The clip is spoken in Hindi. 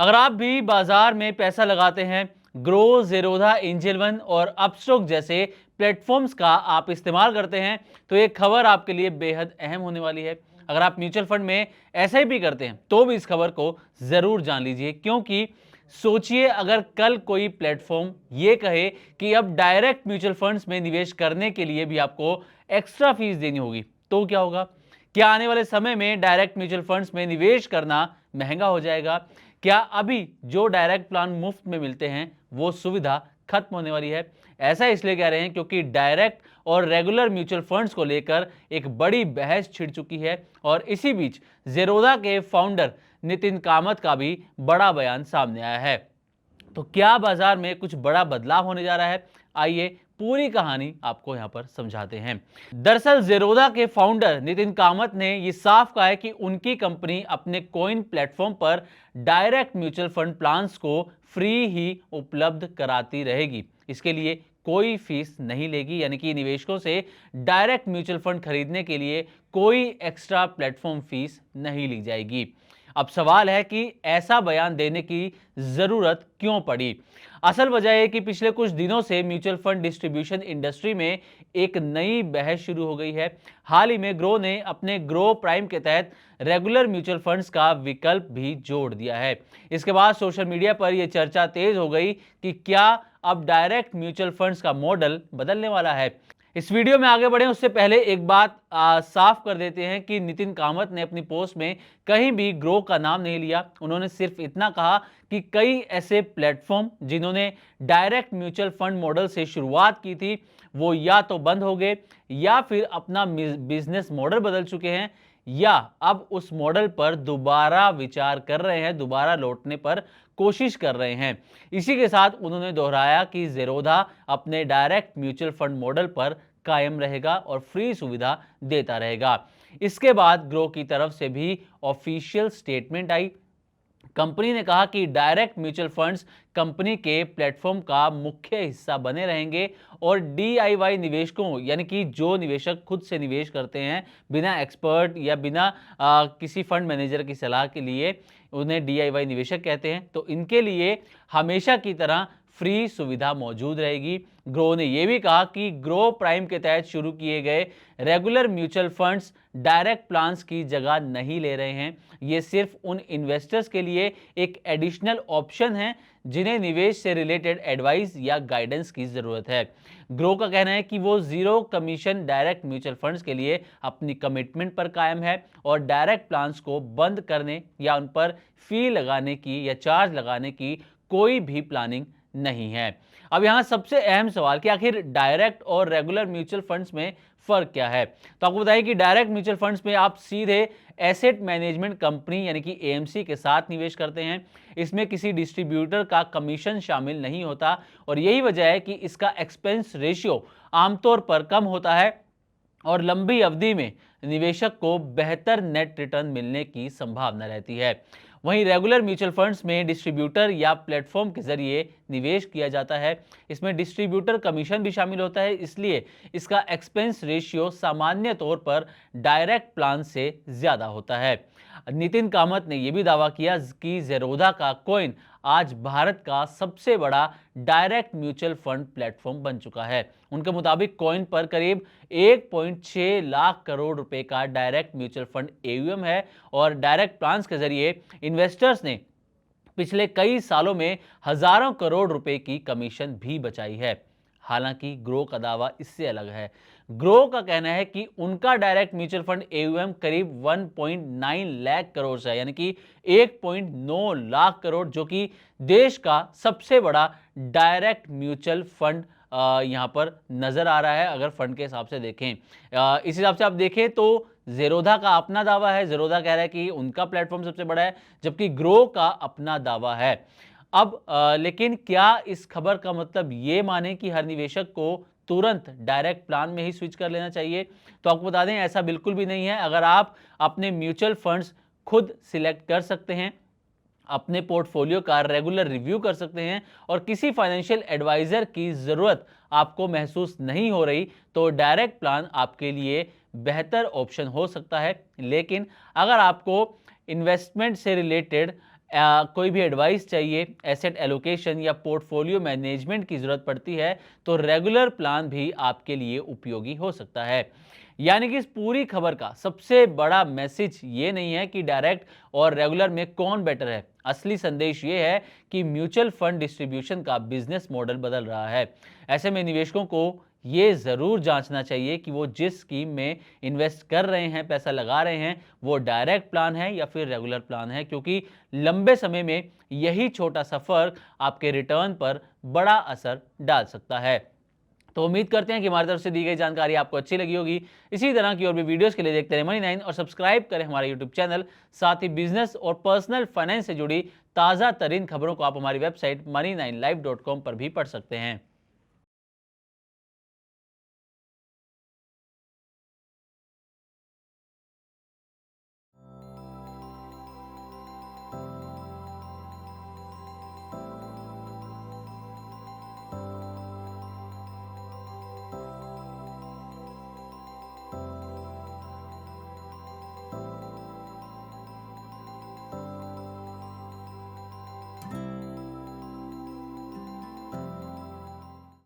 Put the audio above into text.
अगर आप भी बाजार में पैसा लगाते हैं, ग्रो, ज़ेरोधा, एंजल वन और अपस्टॉक जैसे प्लेटफॉर्म्स का आप इस्तेमाल करते हैं, तो ये खबर आपके लिए बेहद अहम होने वाली है। अगर आप म्यूचुअल फंड में एसआईपी करते हैं तो भी इस खबर को ज़रूर जान लीजिए, क्योंकि सोचिए अगर कल कोई प्लेटफॉर्म ये कहे कि अब डायरेक्ट म्यूचुअल फंड्स में निवेश करने के लिए भी आपको एक्स्ट्रा फीस देनी होगी, तो क्या होगा? क्या आने वाले समय में डायरेक्ट म्यूचुअल फंड्स में निवेश करना महंगा हो जाएगा? क्या अभी जो डायरेक्ट प्लान मुफ्त में मिलते हैं वो सुविधा खत्म होने वाली है? ऐसा इसलिए कह रहे हैं क्योंकि डायरेक्ट और रेगुलर म्यूचुअल फंड्स को लेकर एक बड़ी बहस छिड़ चुकी है और इसी बीच ज़ेरोधा के फाउंडर नितिन कामत का भी बड़ा बयान सामने आया है। तो क्या बाजार में कुछ बड़ा बदलाव होने जा रहा है? आइए पूरी कहानी आपको यहां पर समझाते हैं। दरअसल ज़ेरोधा के फाउंडर नितिन कामत ने यह साफ कहा है कि उनकी कंपनी अपने कॉइन प्लेटफॉर्म पर डायरेक्ट म्यूचुअल फंड प्लान्स को फ्री ही उपलब्ध कराती रहेगी। इसके लिए कोई फीस नहीं लेगी, यानी कि निवेशकों से डायरेक्ट म्यूचुअल फंड खरीदने के लिए कोई एक्स्ट्रा प्लेटफॉर्म फीस नहीं ली जाएगी। अब सवाल है कि ऐसा बयान देने की जरूरत क्यों पड़ी? असल वजह है कि पिछले कुछ दिनों से म्यूचुअल फंड डिस्ट्रीब्यूशन इंडस्ट्री में एक नई बहस शुरू हो गई है। हाल ही में ग्रो ने अपने ग्रो प्राइम के तहत रेगुलर म्यूचुअल फंड्स का विकल्प भी जोड़ दिया है। इसके बाद सोशल मीडिया पर यह चर्चा तेज हो गई कि क्या अब डायरेक्ट म्यूचुअल फंड्स का मॉडल बदलने वाला है। इस वीडियो में आगे बढ़े उससे पहले एक बात साफ कर देते हैं कि नितिन कामत ने अपनी पोस्ट में कहीं भी ग्रो का नाम नहीं लिया। उन्होंने सिर्फ इतना कहा कि कई ऐसे प्लेटफॉर्म जिन्होंने डायरेक्ट म्यूचुअल फंड मॉडल से शुरुआत की थी वो या तो बंद हो गए या फिर अपना बिजनेस मॉडल बदल चुके हैं या अब उस मॉडल पर दोबारा विचार कर रहे हैं, दोबारा लौटने पर कोशिश कर रहे हैं। इसी के साथ उन्होंने दोहराया कि ज़ेरोधा अपने डायरेक्ट म्यूचुअल फंड मॉडल पर कायम रहेगा और फ्री सुविधा देता रहेगा। इसके बाद ग्रो की तरफ से भी ऑफिशियल स्टेटमेंट आई। कंपनी ने कहा कि डायरेक्ट म्यूचुअल फंड्स कंपनी के प्लेटफॉर्म का मुख्य हिस्सा बने रहेंगे और डीआईवाई निवेशकों, यानी कि जो निवेशक खुद से निवेश करते हैं बिना एक्सपर्ट या बिना किसी फंड मैनेजर की सलाह के लिए, उन्हें डीआईवाई निवेशक कहते हैं, तो इनके लिए हमेशा की तरह फ्री सुविधा मौजूद रहेगी। ग्रो ने यह भी कहा कि ग्रो प्राइम के तहत शुरू किए गए regular mutual funds direct plans की जगह नहीं ले रहे हैं। ये सिर्फ उन इन्वेस्टर्स के लिए एक एडिशनल ऑप्शन है जिन्हें निवेश से रिलेटेड एडवाइस या गाइडेंस की जरूरत है। ग्रो का कहना है कि वो zero commission direct mutual funds के लिए अपनी कमिटमेंट पर कायम है और डायरेक्ट प्लान्स को बंद करने या उन पर फी लगाने की या चार्ज लगाने की कोई भी प्लानिंग नहीं है। अब यहां सबसे अहम सवाल कि आखिर डायरेक्ट और रेगुलर म्यूचुअल फंड्स में फर्क क्या है? तो आपको बताएं कि डायरेक्ट म्यूचुअल फंड्स में आप सीधे एसेट मैनेजमेंट कंपनी यानी कि एएमसी के साथ निवेश करते हैं। इसमें किसी डिस्ट्रीब्यूटर का कमीशन शामिल नहीं होता और यही वजह है कि इसका एक्सपेंस रेशियो आमतौर पर कम होता है और लंबी अवधि में निवेशक को बेहतर नेट रिटर्न मिलने की संभावना रहती है। वहीं रेगुलर म्यूचुअल फंड्स में डिस्ट्रीब्यूटर या प्लेटफॉर्म के जरिए निवेश किया जाता है। इसमें डिस्ट्रीब्यूटर कमीशन भी शामिल होता है, इसलिए इसका एक्सपेंस रेशियो सामान्य तौर पर डायरेक्ट प्लान से ज्यादा होता है। नितिन कामत ने यह भी दावा किया कि ज़ेरोधा का कॉइन आज भारत का सबसे बड़ा डायरेक्ट म्यूचुअल फंड प्लेटफॉर्म बन चुका है। उनके मुताबिक कॉइन पर करीब 1.6 लाख करोड़ रुपए का डायरेक्ट म्यूचुअल फंड एयूएम है और डायरेक्ट प्लान्स के जरिए इन्वेस्टर्स ने पिछले कई सालों में हजारों करोड़ रुपए की कमीशन भी बचाई है। हालांकि ग्रो का दावा इससे अलग है। ग्रो का कहना है कि उनका डायरेक्ट म्यूचुअल फंड एयूएम करीब 1.9 लाख करोड़ से है, यानी कि 1.9 लाख करोड़, जो कि देश का सबसे बड़ा डायरेक्ट म्यूचुअल फंड यहां पर नजर आ रहा है अगर फंड के हिसाब से देखें। इस हिसाब से आप देखें तो ज़ेरोधा का अपना दावा है, ज़ेरोधा कह रहा है कि उनका प्लेटफॉर्म सबसे बड़ा है, जबकि ग्रो का अपना दावा है। अब लेकिन क्या इस खबर का मतलब ये माने कि हर निवेशक को तुरंत डायरेक्ट प्लान में ही स्विच कर लेना चाहिए? तो आपको बता दें ऐसा बिल्कुल भी नहीं है। अगर आप अपने म्यूचुअल फंड्स खुद सिलेक्ट कर सकते हैं, अपने पोर्टफोलियो का रेगुलर रिव्यू कर सकते हैं और किसी फाइनेंशियल एडवाइजर की जरूरत आपको महसूस नहीं हो रही, तो डायरेक्ट प्लान आपके लिए बेहतर ऑप्शन हो सकता है। लेकिन अगर आपको इन्वेस्टमेंट से रिलेटेड कोई भी एडवाइस चाहिए, एसेट एलोकेशन या पोर्टफोलियो मैनेजमेंट की ज़रूरत पड़ती है तो रेगुलर प्लान भी आपके लिए उपयोगी हो सकता है। यानी कि इस पूरी खबर का सबसे बड़ा मैसेज ये नहीं है कि डायरेक्ट और रेगुलर में कौन बेटर है। असली संदेश ये है कि म्यूचुअल फंड डिस्ट्रीब्यूशन का बिजनेस मॉडल बदल रहा है। ऐसे में निवेशकों को ये ज़रूर जांचना चाहिए कि वो जिस स्कीम में इन्वेस्ट कर रहे हैं, पैसा लगा रहे हैं, वो डायरेक्ट प्लान है या फिर रेगुलर प्लान है, क्योंकि लंबे समय में यही छोटा सा फर्क आपके रिटर्न पर बड़ा असर डाल सकता है। तो उम्मीद करते हैं कि हमारी तरफ से दी गई जानकारी आपको अच्छी लगी होगी। इसी तरह की और भी वीडियोस के लिए देखते रहे मनी9 और सब्सक्राइब करें हमारे यूट्यूब चैनल। साथ ही बिजनेस और पर्सनल फाइनेंस से जुड़ी ताज़ा तरीन खबरों को आप हमारी वेबसाइट money9live.com पर भी पढ़ सकते हैं।